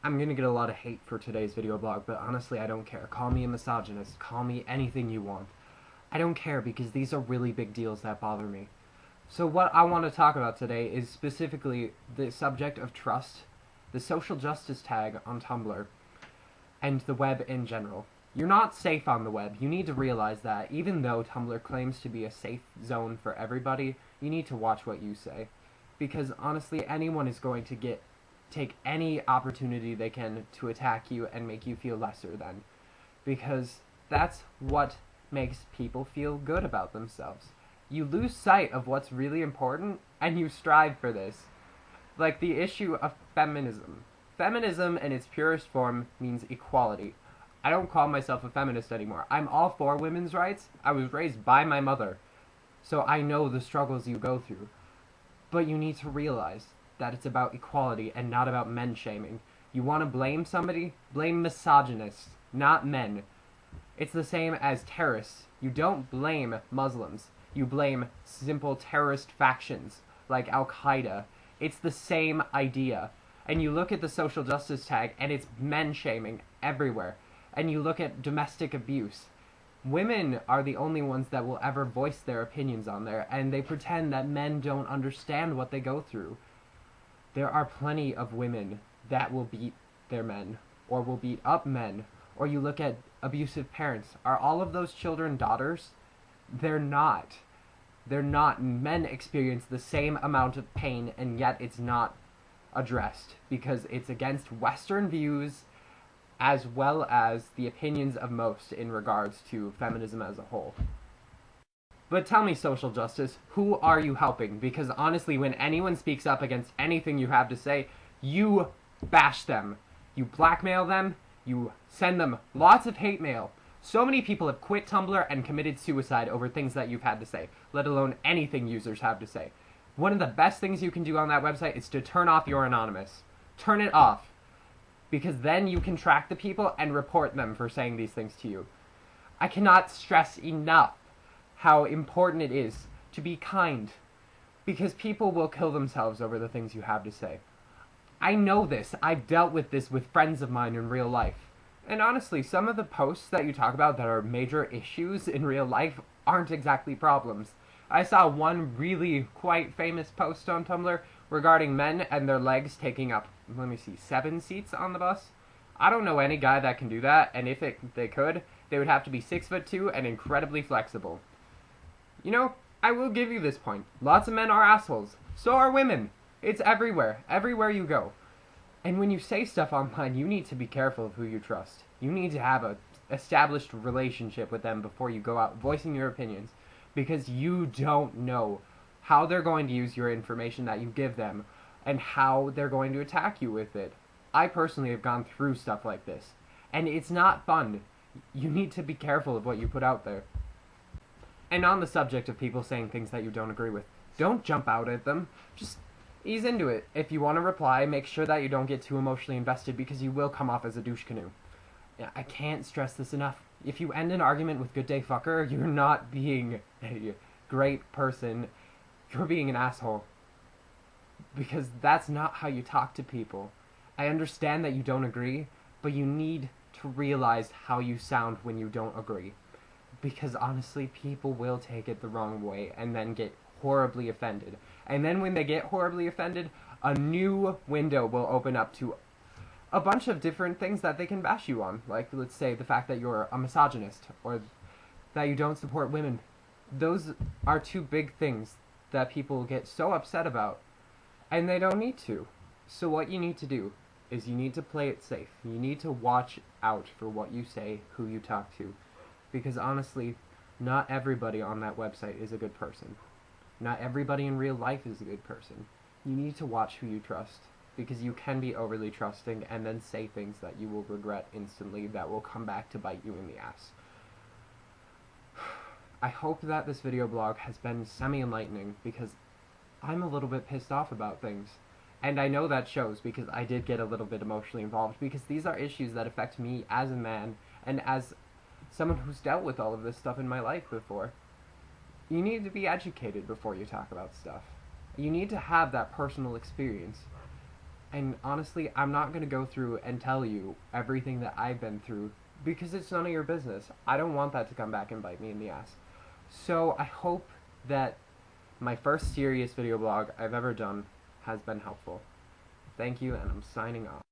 I'm gonna get a lot of hate for today's video blog, but honestly, I don't care. Call me a misogynist. Call me anything you want. I don't care because these are really big deals that bother me. So what I want to talk about today is specifically the subject of trust, the social justice tag on Tumblr, and the web in general. You're not safe on the web. You need to realize that. Even though Tumblr claims to be a safe zone for everybody, you need to watch what you say. Because honestly, anyone is going to take any opportunity they can to attack you and make you feel lesser than. Because that's what makes people feel good about themselves. You lose sight of what's really important, and you strive for this. Like the issue of feminism. Feminism in its purest form means equality. I don't call myself a feminist anymore. I'm all for women's rights. I was raised by my mother, so I know the struggles you go through. But you need to realize that it's about equality and not about men shaming. You want to blame somebody? Blame misogynists, not men. It's the same as terrorists. You don't blame Muslims. You blame simple terrorist factions like Al-Qaeda. It's the same idea. And you look at the social justice tag and it's men shaming everywhere. And you look at domestic abuse. Women are the only ones that will ever voice their opinions on there, and they pretend that men don't understand what they go through. There are plenty of women that will beat their men, or will beat up men, or you look at abusive parents. Are all of those children daughters? They're not. They're not. Men experience the same amount of pain, and yet it's not addressed, because it's against Western views, as well as the opinions of most in regards to feminism as a whole. But tell me, social justice, who are you helping? Because honestly, when anyone speaks up against anything you have to say, you bash them. You blackmail them, you send them lots of hate mail. So many people have quit Tumblr and committed suicide over things that you've had to say, let alone anything users have to say. One of the best things you can do on that website is to turn off your anonymous. Turn it off. Because then you can track the people and report them for saying these things to you. I cannot stress enough how important it is to be kind, because people will kill themselves over the things you have to say. I know this. I've dealt with this with friends of mine in real life. And honestly, some of the posts that you talk about that are major issues in real life aren't exactly problems. I saw one really quite famous post on Tumblr regarding men and their legs taking up, 7 seats on the bus. I don't know any guy that can do that, and if they could, they would have to be 6'2" and incredibly flexible. You know, I will give you this point. Lots of men are assholes. So are women. It's everywhere. Everywhere you go. And when you say stuff online, you need to be careful of who you trust. You need to have an established relationship with them before you go out voicing your opinions. Because you don't know how they're going to use your information that you give them, and how they're going to attack you with it. I personally have gone through stuff like this, and it's not fun. You need to be careful of what you put out there. And on the subject of people saying things that you don't agree with, don't jump out at them. Just ease into it. If you want to reply, make sure that you don't get too emotionally invested, because you will come off as a douche canoe. I can't stress this enough. If you end an argument with "good day fucker," you're not being a great person. You're being an asshole. Because that's not how you talk to people. I understand that you don't agree, but you need to realize how you sound when you don't agree. Because honestly, people will take it the wrong way and then get horribly offended. And then when they get horribly offended, a new window will open up to a bunch of different things that they can bash you on. Like, let's say, the fact that you're a misogynist, or that you don't support women. Those are two big things that people get so upset about, and they don't need to. So what you need to do is you need to play it safe. You need to watch out for what you say, who you talk to. Because honestly, not everybody on that website is a good person. Not everybody in real life is a good person. You need to watch who you trust, because you can be overly trusting and then say things that you will regret instantly that will come back to bite you in the ass. I hope that this video blog has been semi-enlightening, because I'm a little bit pissed off about things. And I know that shows, because I did get a little bit emotionally involved, because these are issues that affect me as a man, and as someone who's dealt with all of this stuff in my life before. You need to be educated before you talk about stuff. You need to have that personal experience. And honestly, I'm not going to go through and tell you everything that I've been through because it's none of your business. I don't want that to come back and bite me in the ass. So I hope that my first serious video blog I've ever done has been helpful. Thank you, and I'm signing off.